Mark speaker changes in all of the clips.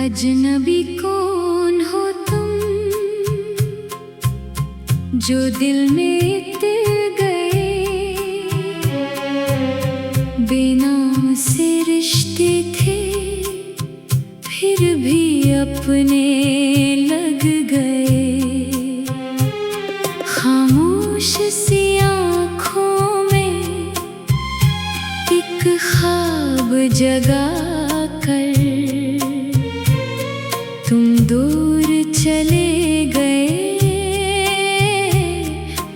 Speaker 1: अजनबी कौन हो तुम, जो दिल में उतर गए। बेनाम से रिश्ते थे, फिर भी अपने लग गए। खामोश सी आँखों में एक ख्वाब जगा कर तुम दूर चले गए,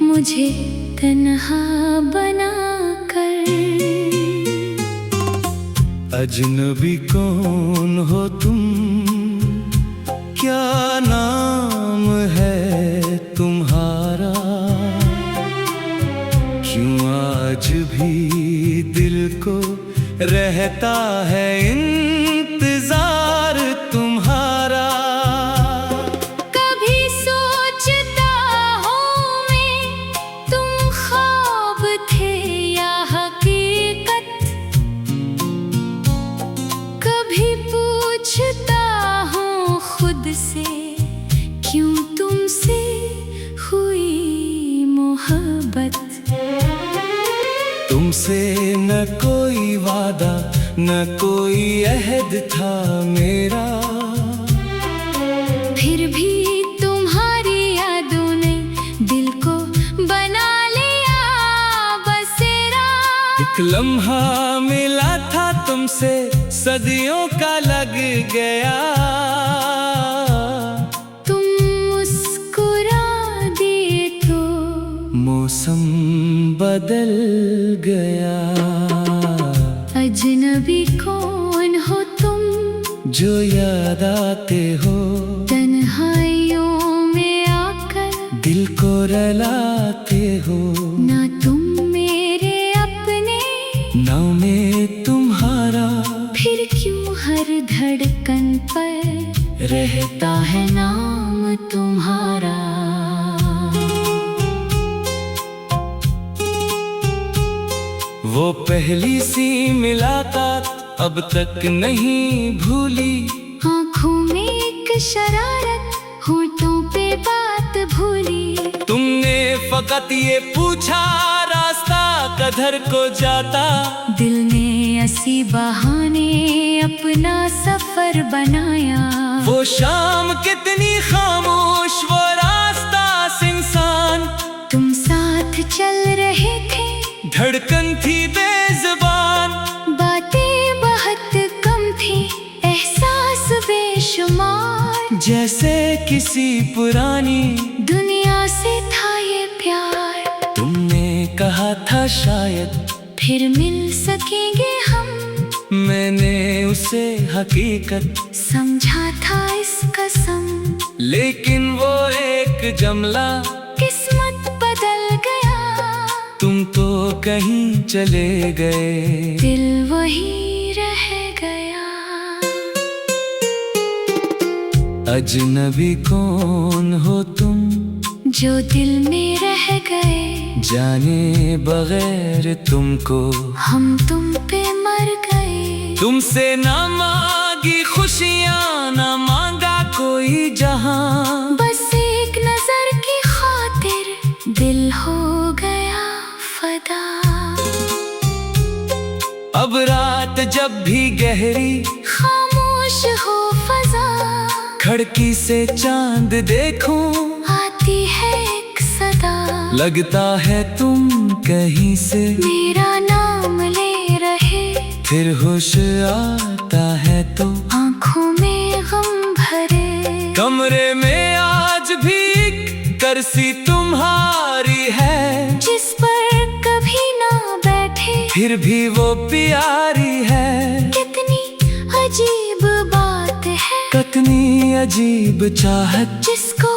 Speaker 1: मुझे तन्हा बना कर।
Speaker 2: अजनबी कौन हो तुम, क्या नाम है तुम्हारा। क्यों आज भी दिल को रहता है इंतजार तुम्हारा।
Speaker 1: कभी सोचता हूँ मैं तुम ख्वाब थे या हकीकत। कभी पूछता हूँ खुद से, क्यों तुमसे हुई मोहब्बत।
Speaker 2: तुमसे न कोई वादा न कोई अहद था मेरा,
Speaker 1: फिर भी तुम्हारी यादों ने दिल को बना लिया बसेरा।
Speaker 2: एक लम्हा मिला था तुमसे सदियों का लग गया।
Speaker 1: तुम मुस्कुरा दिए तो
Speaker 2: मौसम बदल गया।
Speaker 1: अजनबी कौन हो तुम,
Speaker 2: जो याद आते हो
Speaker 1: तन्हाइयों में आकर
Speaker 2: दिल को रुलाते हो।
Speaker 1: ना तुम मेरे अपने
Speaker 2: ना मैं तुम्हारा,
Speaker 1: फिर क्यों हर धड़कन पर रहता है नाम तुम्हारा।
Speaker 2: वो पहली सी मुलाकात अब तक नहीं भूली।
Speaker 1: आँखों में एक शरारत, होठों पे बात भूली।
Speaker 2: तुमने फकत ये पूछा रास्ता कधर को जाता।
Speaker 1: दिल ने ऐसी बहाने अपना सफर बनाया।
Speaker 2: वो शाम कितनी खामोश, वो रास्ता इंसान।
Speaker 1: तुम साथ चल रहे थे,
Speaker 2: धड़कन थी बेजुबान।
Speaker 1: बातें बहुत कम थी, एहसास बेशुमार।
Speaker 2: जैसे किसी पुरानी
Speaker 1: दुनिया से था ये प्यार।
Speaker 2: तुमने कहा था शायद
Speaker 1: फिर मिल सकेंगे हम,
Speaker 2: मैंने उसे हकीकत
Speaker 1: समझा था इस कसम।
Speaker 2: लेकिन वो एक जुमला
Speaker 1: किस्मत बदल गया।
Speaker 2: तुम तो कहीं चले गए,
Speaker 1: दिल वहीं रह गया।
Speaker 2: अजनबी कौन हो तुम,
Speaker 1: जो दिल में रह गए।
Speaker 2: जाने बगैर तुमको
Speaker 1: हम तुम पे मर गए।
Speaker 2: तुमसे ना मांगी खुशियाँ, ना मांगा कोई जहां।
Speaker 1: बस एक नजर की खातिर दिल हो गया फदा।
Speaker 2: अब रात जब भी गहरी
Speaker 1: खामोश हो फजा,
Speaker 2: खिड़की से चांद देखूं,
Speaker 1: आती है एक सदा।
Speaker 2: लगता है तुम कहीं से
Speaker 1: मेरा नाम ले रहे।
Speaker 2: फिर होश आता है तो
Speaker 1: आँखों में गम भरे।
Speaker 2: कमरे में आज भी एक कुर्सी तुम्हारी है,
Speaker 1: जिस पर कभी ना बैठे,
Speaker 2: फिर भी वो प्यारी है।
Speaker 1: कितनी अजीब बात है,
Speaker 2: कितनी अजीब चाहत,
Speaker 1: जिसको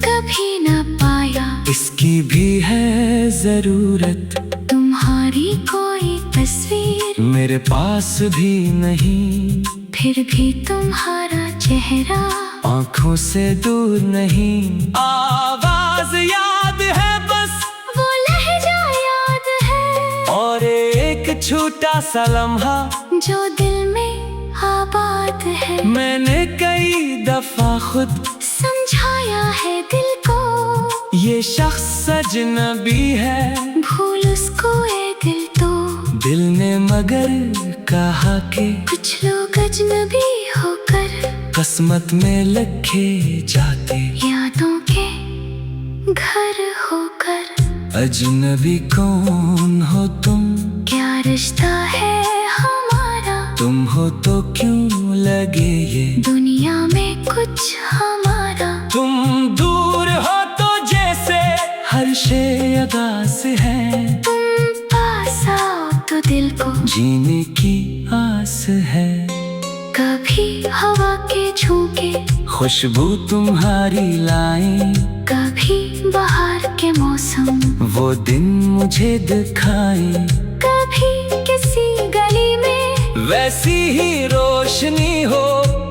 Speaker 1: कभी ना पाया।
Speaker 2: इसकी भी है जरूरत।
Speaker 1: तुम्हारी कोई तस्वीर
Speaker 2: मेरे पास भी नहीं,
Speaker 1: फिर भी तुम्हारा चेहरा
Speaker 2: आँखों से दूर नहीं। आवाज याद है बस,
Speaker 1: वो लहजा याद है,
Speaker 2: और एक छोटा सा लम्हा
Speaker 1: जो दिल में आ बात है।
Speaker 2: मैंने कई दफा खुद
Speaker 1: समझाया है दिल को,
Speaker 2: ये शख्स अजनबी है।
Speaker 1: भूल उसको ए दिल तो,
Speaker 2: दिल ने मगर कहा कि
Speaker 1: कुछ लोग अजनबी होकर
Speaker 2: किस्मत में लिखे जाते,
Speaker 1: यादों के घर होकर।
Speaker 2: अजनबी कौन हो तुम,
Speaker 1: क्या रिश्ता है हमारा,
Speaker 2: तुम हो तो क्यों लगे ये
Speaker 1: दुनिया में कुछ हमारा।
Speaker 2: तुम दूर हो तो जैसे हर शे अदास है,
Speaker 1: तुम पास आओ तो दिल को
Speaker 2: जीने की आस है।
Speaker 1: कभी हवा के झोंके
Speaker 2: खुशबू तुम्हारी लाए,
Speaker 1: कभी बाहर के मौसम
Speaker 2: वो दिन मुझे दिखाए।
Speaker 1: कभी किसी गली में
Speaker 2: वैसी ही रोशनी हो,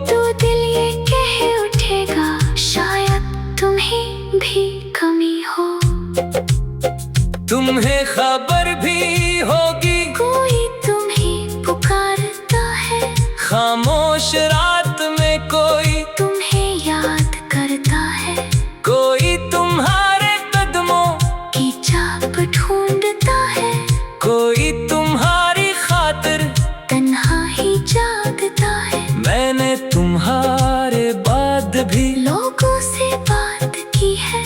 Speaker 1: तो दिल ये कह उठेगा शायद तुम्हें भी कमी हो।
Speaker 2: तुम्हें खबर भी होगी
Speaker 1: कोई तुम्हें पुकारता है,
Speaker 2: खामोश रात में कोई
Speaker 1: तुम्हें याद करता है।
Speaker 2: कोई तुम्हारे कदमों
Speaker 1: की चाप ढूंढता है,
Speaker 2: कोई तुम्हारी खातिर
Speaker 1: तन्हा ही जागता है।
Speaker 2: मैंने तुम्हारे बाद भी
Speaker 1: लोगों से बात की है,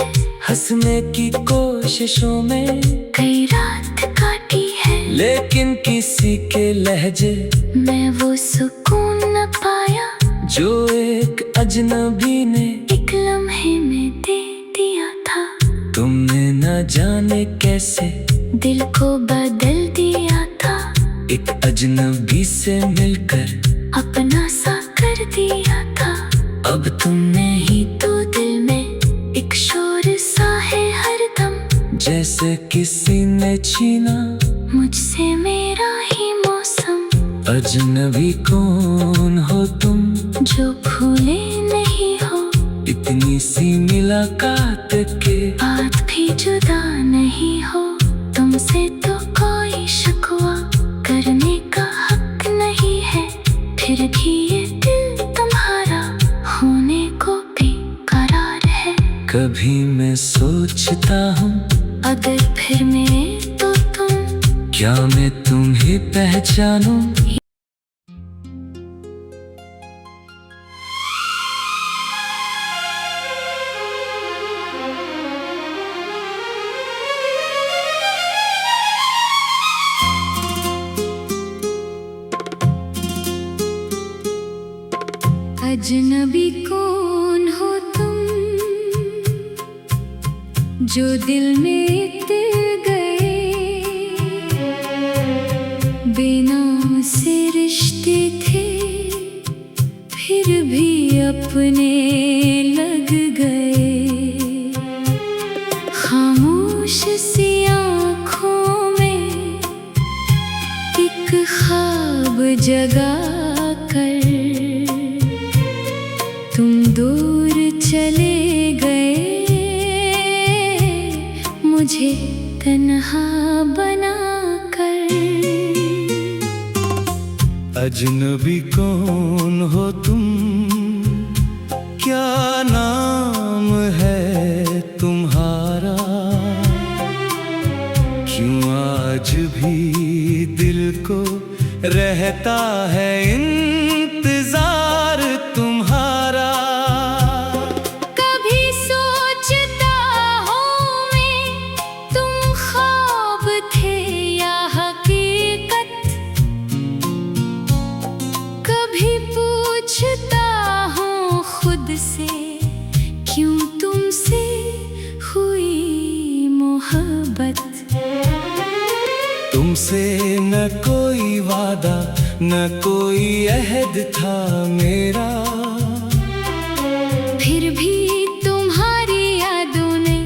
Speaker 2: हंसने की कोशिशों में
Speaker 1: कई रात काटी है,
Speaker 2: लेकिन किसी के लहजे
Speaker 1: मैं वो सुकून न पाया
Speaker 2: जो एक अजनबी ने
Speaker 1: एक लम्हे में दे दिया था।
Speaker 2: तुमने न जाने कैसे
Speaker 1: दिल को बदल दिया था,
Speaker 2: एक अजनबी से मिलकर
Speaker 1: अपना सा कर दिया था। अब तुमने ही तो दिल में एक शोर सा है हरदम,
Speaker 2: जैसे किसी ने छीना
Speaker 1: मुझसे मेरा ही मौसम।
Speaker 2: अजनबी कौन हो तुम,
Speaker 1: जो भूले नहीं हो
Speaker 2: इतनी सी मुलाकात के
Speaker 1: बात भी जुदा नहीं हो। तुमसे तो कोई शिकवा करने का हक नहीं है, फिर भी ये दिल तुम्हारा होने को बेकरार है।
Speaker 2: कभी मैं सोचता हूँ
Speaker 1: अगर फिर मैं तो तुम,
Speaker 2: क्या मैं तुम्हें पहचानूं।
Speaker 1: अजनबी कौन हो तुम, जो दिल में तिल गए। बिना से रिश्ते थे फिर भी अपने लग गए। खामोश सी आँखों में एक ख्वाब जगा कर तुम दूर चले गए, मुझे तन्हा बना कर।
Speaker 2: अजनबी कौन हो तुम, क्या नाम है तुम्हारा, क्यों आज भी दिल को रहता है इंतजार तुम्हारा।
Speaker 1: कभी सोचता हूँ मैं तुम ख्वाब थे या हकीकत, कभी पूछता हूँ खुद से क्यों तुमसे हुई मोहब्बत।
Speaker 2: तुमसे न कोई वादा न कोई अहद था मेरा,
Speaker 1: फिर भी तुम्हारी यादों ने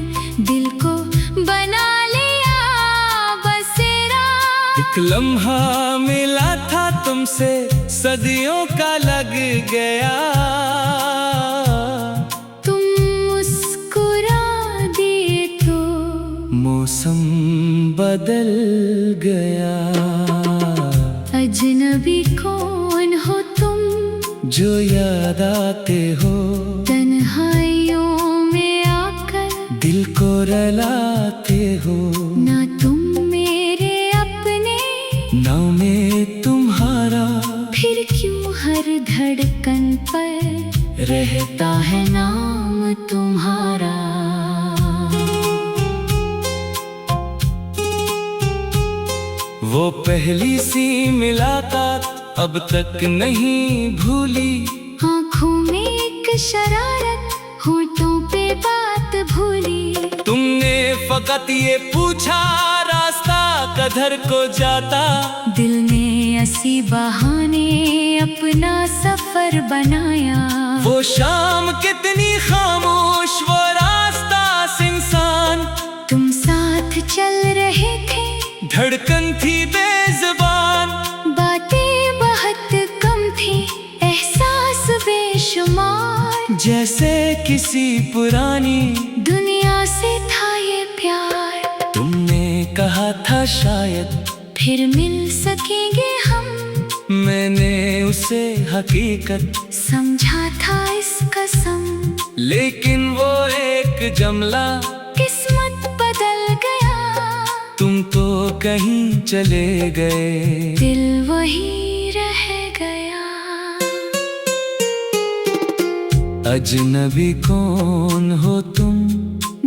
Speaker 1: दिल को बना लिया बसेरा।
Speaker 2: एक लम्हा मिला था तुमसे सदियों का लग गया,
Speaker 1: तुम मुस्कुरा दिए तो
Speaker 2: मौसम बदल गया।
Speaker 1: अजनबी कौन हो तुम,
Speaker 2: जो याद आते हो,
Speaker 1: तन्हाइयों में आकर
Speaker 2: दिल को रुलाते हो।
Speaker 1: ना तुम मेरे अपने,
Speaker 2: ना मैं तुम्हारा,
Speaker 1: फिर क्यों हर धड़कन पर
Speaker 2: रहता
Speaker 1: है नाम तुम्हारा।
Speaker 2: वो पहली सी मुलाकात अब तक नहीं भूली।
Speaker 1: आँखों में एक शरारत, होठों पे बात भूली।
Speaker 2: तुमने फकत ये पूछा रास्ता कधर को जाता।
Speaker 1: दिल ने ऐसी बहाने अपना सफर बनाया।
Speaker 2: वो शाम कितनी खामोश, वो रास्ता सुनसान।
Speaker 1: तुम साथ चल रहे थे,
Speaker 2: धड़कन थी बेजुबान।
Speaker 1: बातें बहुत कम थी, एहसास बेशुमार।
Speaker 2: जैसे किसी पुरानी
Speaker 1: दुनिया से था ये प्यार।
Speaker 2: तुमने कहा था शायद
Speaker 1: फिर मिल सकेंगे हम,
Speaker 2: मैंने उसे हकीकत
Speaker 1: समझा था इस कसम।
Speaker 2: लेकिन वो एक जुमला
Speaker 1: किस्मत बदल गया।
Speaker 2: तुम तो कहीं चले गए,
Speaker 1: दिल वही रह गया।
Speaker 2: अजनबी कौन हो तुम,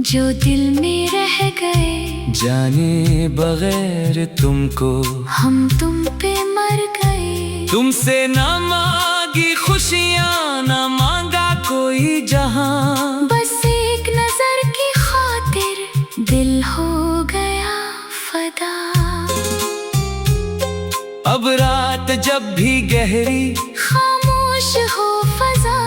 Speaker 1: जो दिल में रह गए।
Speaker 2: जाने बगैर तुमको
Speaker 1: हम तुम पे मर गए।
Speaker 2: तुमसे ना मांगी खुशियाँ, ना मांगा कोई जहां।
Speaker 1: बस एक नजर की खातिर दिल हो गया फदा।
Speaker 2: अब रात जब भी गहरी
Speaker 1: खामोश हो फजा,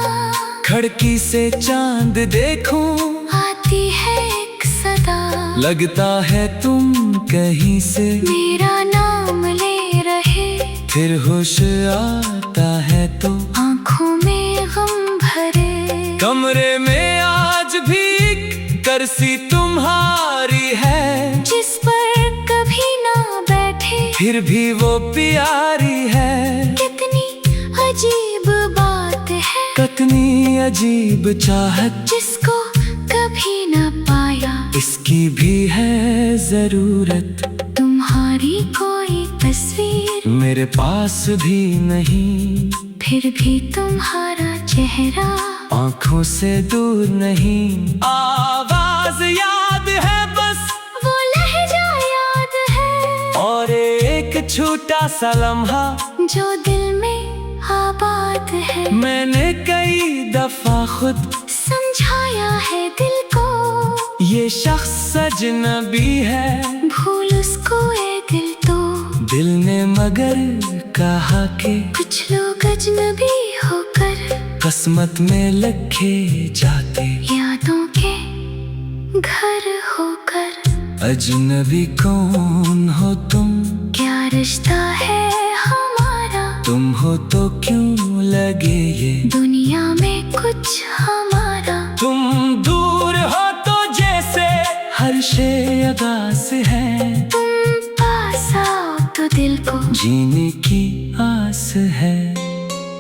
Speaker 2: खिड़की से चांद देखूं,
Speaker 1: आती है एक सदा।
Speaker 2: लगता है तुम कहीं से
Speaker 1: मेरा नाम ले रहे।
Speaker 2: फिर होश आता है तो
Speaker 1: आँखों में गम भरे।
Speaker 2: कमरे में आज भी एक कुर्सी तुम्हारी है,
Speaker 1: जिस पर कभी ना बैठे,
Speaker 2: फिर भी वो प्यारी है।
Speaker 1: कितनी अजीब बात है,
Speaker 2: कितनी अजीब चाहत,
Speaker 1: जिसको कभी ना पाया।
Speaker 2: इसकी भी है जरूरत।
Speaker 1: तुम्हारी कोई तस्वीर
Speaker 2: मेरे पास भी नहीं,
Speaker 1: फिर भी तुम्हारा चेहरा
Speaker 2: आँखों से दूर नहीं। आवाज याद है बस,
Speaker 1: वो लहजा याद है,
Speaker 2: और एक छोटा सा लम्हा
Speaker 1: जो दिल में आबाद है।
Speaker 2: मैंने कई दफा खुद
Speaker 1: समझाया है दिल को,
Speaker 2: ये शख्स अजनबी है।
Speaker 1: भूल उसको ए दिल तो।
Speaker 2: दिल ने मगर कहा कि
Speaker 1: कुछ लोग अजनबी होकर
Speaker 2: किस्मत में लिखे जाते,
Speaker 1: यादों के घर होकर।
Speaker 2: अजनबी कौन हो तुम,
Speaker 1: क्या रिश्ता है हमारा।
Speaker 2: तुम हो तो क्यों लगे ये
Speaker 1: दुनिया में कुछ हमारा।
Speaker 2: तुम दूर हो तो जैसे हर शे अगास है।
Speaker 1: तुम पास आओ तो दिल को
Speaker 2: जीने की आस है।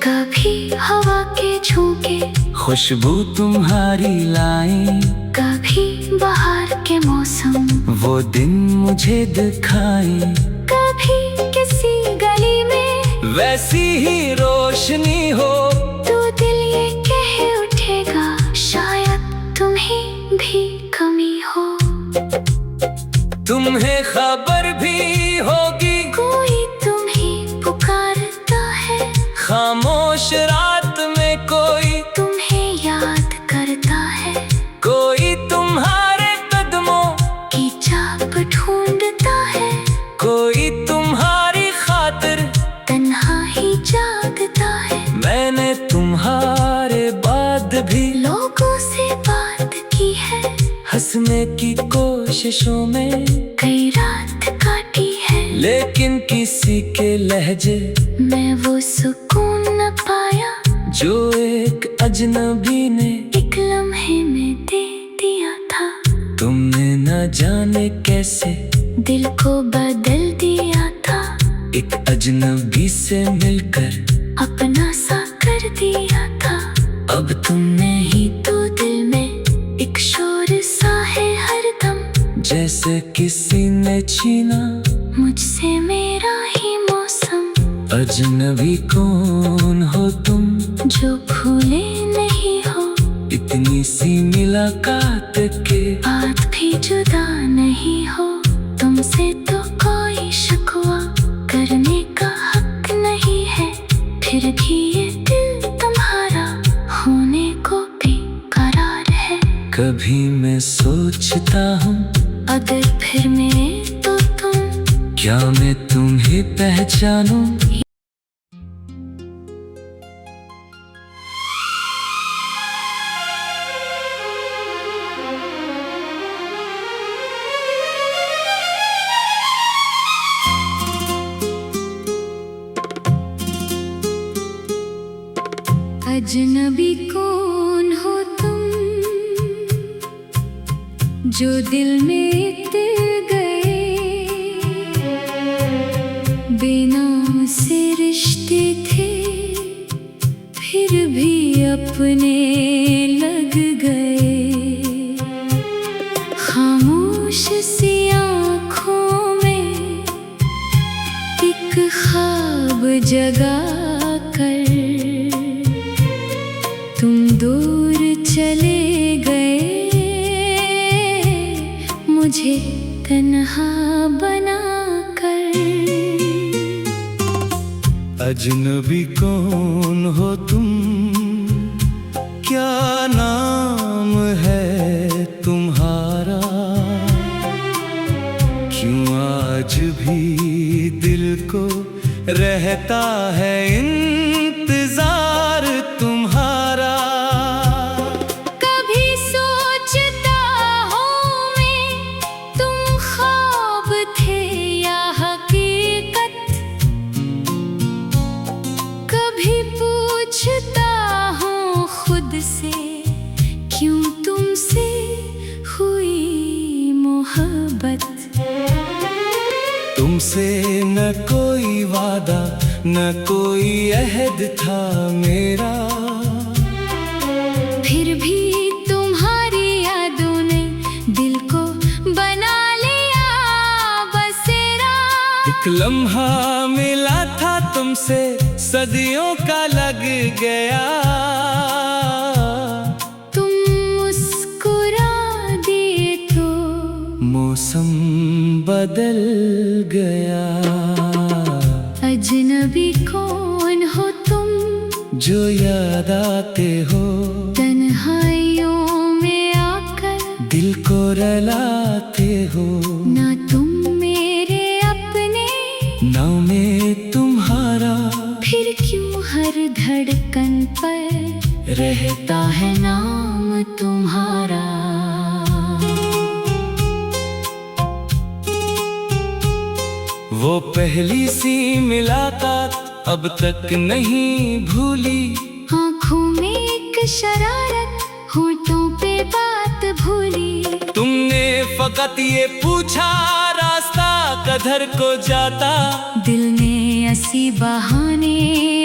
Speaker 1: कभी हवा के झोंके,
Speaker 2: खुशबू तुम्हारी लाए,
Speaker 1: कभी बाहर के मौसम
Speaker 2: वो दिन मुझे दिखाए।
Speaker 1: कभी किसी गली में
Speaker 2: वैसी ही रोशनी हो,
Speaker 1: तो दिल ये कह उठेगा शायद तुम्हें भी कमी हो।
Speaker 2: तुम्हें खबर भी होगी
Speaker 1: कोई तुम्हें पुकारता है,
Speaker 2: खामोश रात में कोई
Speaker 1: तुम्हें याद करता है।
Speaker 2: कोई तुम्हारे कदमों
Speaker 1: की चाप ढूंढता है,
Speaker 2: कोई तुम्हारी खातिर
Speaker 1: तन्हा ही जागता है।
Speaker 2: मैंने तुम्हारे बाद भी
Speaker 1: लोगों से बात की है,
Speaker 2: हंसने की कोशिशों में
Speaker 1: कई रात काटी है।
Speaker 2: लेकिन किसी के लहजे
Speaker 1: मैं वो सुकून न पाया,
Speaker 2: जो एक अजनबी ने
Speaker 1: एक लम्हे में दे दिया था।
Speaker 2: तुमने न जाने कैसे
Speaker 1: दिल को बदल दिया था,
Speaker 2: एक अजनबी से मिलकर
Speaker 1: अपना सा कर दिया था, अब तुमने ही तो दिल में एक शोर सा है हरदम,
Speaker 2: जैसे किसी ने छीना
Speaker 1: मुझसे मेरा ही मौसम।
Speaker 2: अजनबी कौन हो तुम,
Speaker 1: जो भूले नहीं हो
Speaker 2: इतनी सी मुलाकात के
Speaker 1: बात भी जुदा नहीं हो। तुमसे तो कोई शिकवा करने का हक नहीं है, फिर भी ये दिल तुम्हारा होने को भी करार है।
Speaker 2: कभी मैं सोचता हूँ
Speaker 1: अगर फिर मिले तो तुम,
Speaker 2: क्या मैं तुम्हें पहचानूं।
Speaker 1: अजनबी कौन हो तुम, जो दिल में उतर गए, बेनाम से रिश्ते थे फिर भी अपने लग गए। खामोश सी आँखों में एक ख्वाब जगा कर तुम दूर चले गए, मुझे तन्हा बना कर।
Speaker 2: अजनबी कौन हो तुम, क्या नाम है तुम्हारा, क्यों आज भी दिल को रहता है इंतजार तुम्हारा।
Speaker 1: कभी सोचता हूँ मैं तुम ख्वाब थे या हकीकत, कभी पूछता हूँ खुद से क्यों तुमसे हुई मोहब्बत।
Speaker 2: तुमसे न कोई वादा न कोई अहद था मेरा,
Speaker 1: फिर भी तुम्हारी यादों ने दिल को बना लिया बसेरा।
Speaker 2: एक लम्हा मिला था तुमसे सदियों का लग गया,
Speaker 1: तुम मुस्कुरा दिए तो
Speaker 2: मौसम बदल गया।
Speaker 1: अजनबी कौन हो तुम,
Speaker 2: जो याद आते हो
Speaker 1: तन्हाइयों में आकर,
Speaker 2: दिल को रुलाते हो।
Speaker 1: ना तुम मेरे अपने
Speaker 2: ना मैं तुम्हारा,
Speaker 1: फिर क्यों हर धड़कन पर रहता है नाम तुम्हारा।
Speaker 2: वो पहली सी मुलाकात अब तक नहीं भूली,
Speaker 1: आँखों में एक शरारत, होठों पे बात भूली।
Speaker 2: तुमने फकत ये पूछा रास्ता कधर को जाता,
Speaker 1: दिल ने ऐसी बहाने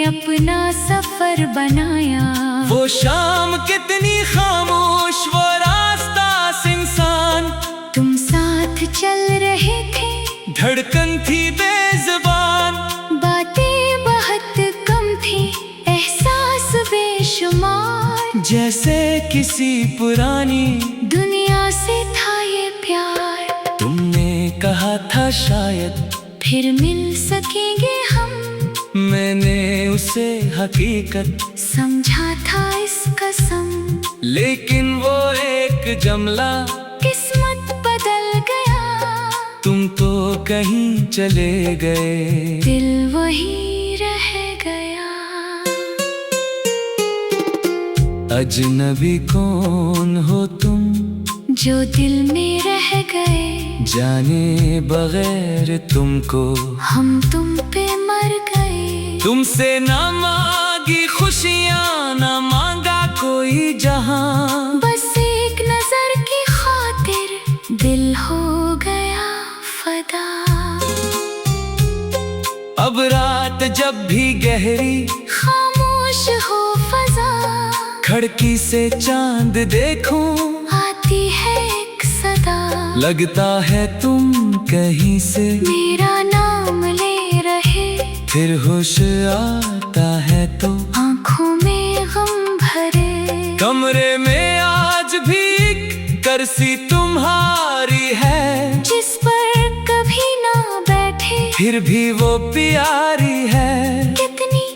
Speaker 1: अपना सफर बनाया।
Speaker 2: वो शाम कितनी खामोश, वो रास्ता इंसान,
Speaker 1: तुम साथ चल रहे थे,
Speaker 2: धड़कन थी बेजुबान,
Speaker 1: बातें बहुत कम थी, एहसास बेशुमार।
Speaker 2: जैसे किसी पुरानी
Speaker 1: दुनिया से था ये प्यार।
Speaker 2: तुमने कहा था शायद
Speaker 1: फिर मिल सकेंगे हम,
Speaker 2: मैंने उसे हकीकत
Speaker 1: समझा था इस कसम।
Speaker 2: लेकिन वो एक जमला
Speaker 1: किस्मत बदल गया,
Speaker 2: तुम तो कहीं चले गए,
Speaker 1: दिल वही रह गया।
Speaker 2: अजनबी कौन हो तुम,
Speaker 1: जो दिल में रह गए,
Speaker 2: जाने बगैर तुमको
Speaker 1: हम तुम पे मर गए।
Speaker 2: तुमसे ना मांगी खुशियाँ ना मांगा कोई जहां,
Speaker 1: बस एक नजर की खातिर दिल हो गया फदा।
Speaker 2: अब रात जब भी गहरी
Speaker 1: खामोश हो
Speaker 2: खिड़की से चांद देखूं,
Speaker 1: आती है एक सदा,
Speaker 2: लगता है तुम कहीं से
Speaker 1: मेरा नाम ले रहे।
Speaker 2: फिर होश आता है तो
Speaker 1: आंखों में गम भरे,
Speaker 2: कमरे में आज भी एक कुर्सी तुम्हारी है,
Speaker 1: जिस पर कभी ना बैठे,
Speaker 2: फिर भी वो प्यारी है।
Speaker 1: कितनी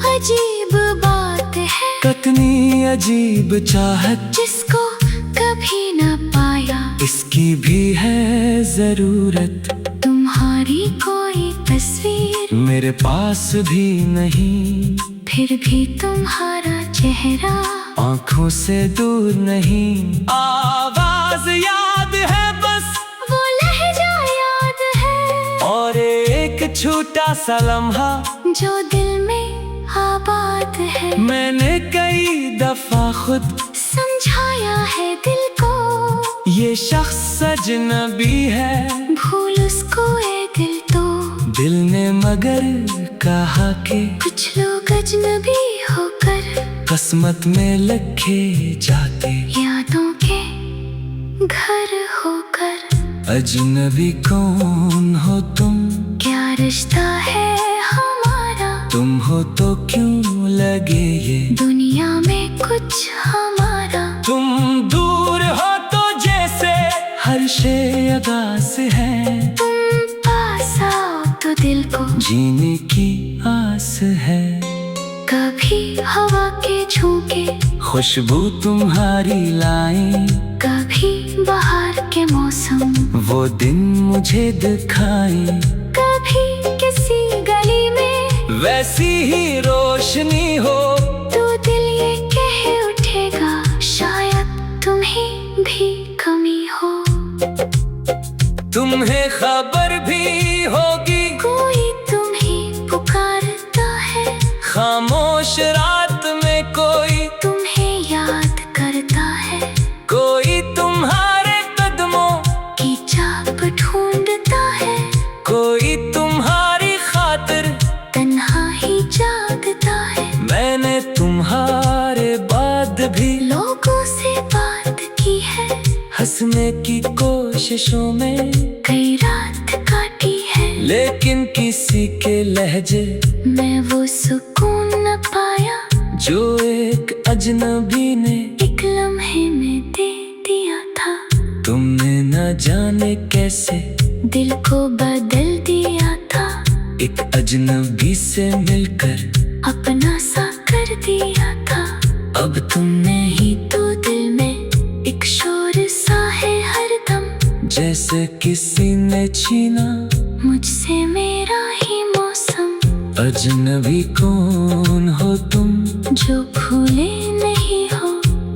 Speaker 1: अजीब बात है,
Speaker 2: कितनी अजीब चाहत,
Speaker 1: जिसको कभी ना पाया,
Speaker 2: इसकी भी है जरूरत।
Speaker 1: तुम्हारी कोई तस्वीर
Speaker 2: मेरे पास भी नहीं,
Speaker 1: फिर भी तुम्हारा चेहरा
Speaker 2: आंखों से दूर नहीं। आवाज याद है बस,
Speaker 1: वो लहजा याद है,
Speaker 2: और एक छोटा सा लम्हा
Speaker 1: जो दिल में आबाद है।
Speaker 2: मैंने कई दफा खुद
Speaker 1: समझाया है दिल को,
Speaker 2: ये शख्स अजनबी है,
Speaker 1: भूल उसको ए दिल तो।
Speaker 2: दिल ने मगर कहा कि
Speaker 1: कुछ लोग अजनबी होकर
Speaker 2: किस्मत में लिखे जाते,
Speaker 1: यादों के घर होकर।
Speaker 2: अजनबी कौन हो तुम,
Speaker 1: क्या रिश्ता है हमारा,
Speaker 2: तुम हो तो क्यों लगे ये
Speaker 1: दुनिया में कुछ हमारा।
Speaker 2: तुम दूर हो तो जैसे हर शे अदास है,
Speaker 1: तुम पास आओ तो दिल को
Speaker 2: जीने की आस है।
Speaker 1: कभी हवा के झोंके,
Speaker 2: खुशबू तुम्हारी लाए,
Speaker 1: कभी बाहर के मौसम,
Speaker 2: वो दिन मुझे दिखाए।
Speaker 1: कभी किसी गली में
Speaker 2: वैसी ही रोशनी हो,
Speaker 1: तो दिल ये कह उठेगा शायद तुम्हें भी कमी हो।
Speaker 2: तुम्हें खबर भी होगी
Speaker 1: कोई तुम्हें पुकारता है,
Speaker 2: खामोश रात में कोई
Speaker 1: तुम्हें याद करता है,
Speaker 2: कोई तुम्हारे कदमों
Speaker 1: की चाप ढूंढता है,
Speaker 2: कोई तुम्हारी खातिर
Speaker 1: तन्हा ही जागता है।
Speaker 2: मैंने तुम्हारे बाद भी
Speaker 1: लोगों से बात की है,
Speaker 2: हंसने की कोशिशों में
Speaker 1: कई रात काटी है,
Speaker 2: लेकिन किसी के लहजे
Speaker 1: मैं वो सुकून न पाया,
Speaker 2: जो एक अजनबी ने
Speaker 1: एक लम्हे में दे दिया था।
Speaker 2: तुमने न जाने कैसे
Speaker 1: दिल को बदल दिया था,
Speaker 2: एक अजनबी से मिलकर
Speaker 1: अपना सा कर दिया था। अब तुमने ही तो दिल में एक शोर सा है हरदम,
Speaker 2: जैसे किसी ने छीना
Speaker 1: मुझसे मेरा ही मौसम।
Speaker 2: अजनबी कौन हो तुम,
Speaker 1: जो भूले नहीं हो,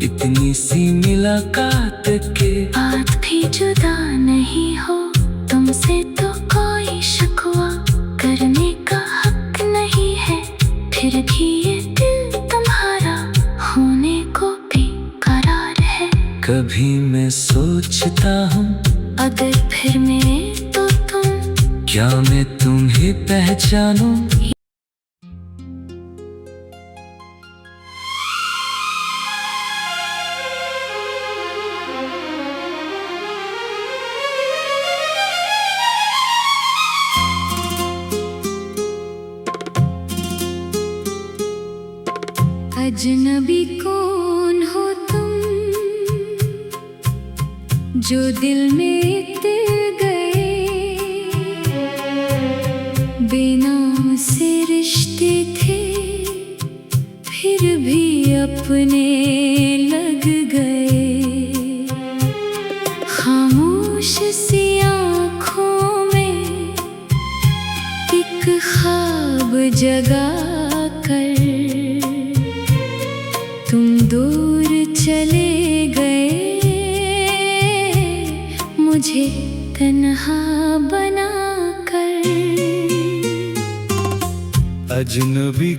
Speaker 2: इतनी सी मुलाकात के
Speaker 1: बात भी जुदा नहीं हो। तुमसे तो कोई शिकवा करने का हक नहीं है, फिर भी ये दिल तुम्हारा होने को बेकरार है।
Speaker 2: कभी मैं सोचता हूँ,
Speaker 1: अगर फिर मिले तो तुम,
Speaker 2: क्या मैं तुम्हें पहचानूं।
Speaker 1: अजनबी कौन हो तुम, जो दिल में तिल गए, बेनाम से रिश्ते थे, फिर भी अपने लग गए। खामोश सी आँखों में एक ख्वाब जगा कर तुम दूर चले गए, मुझे तन्हा बना कर।
Speaker 2: अजनबी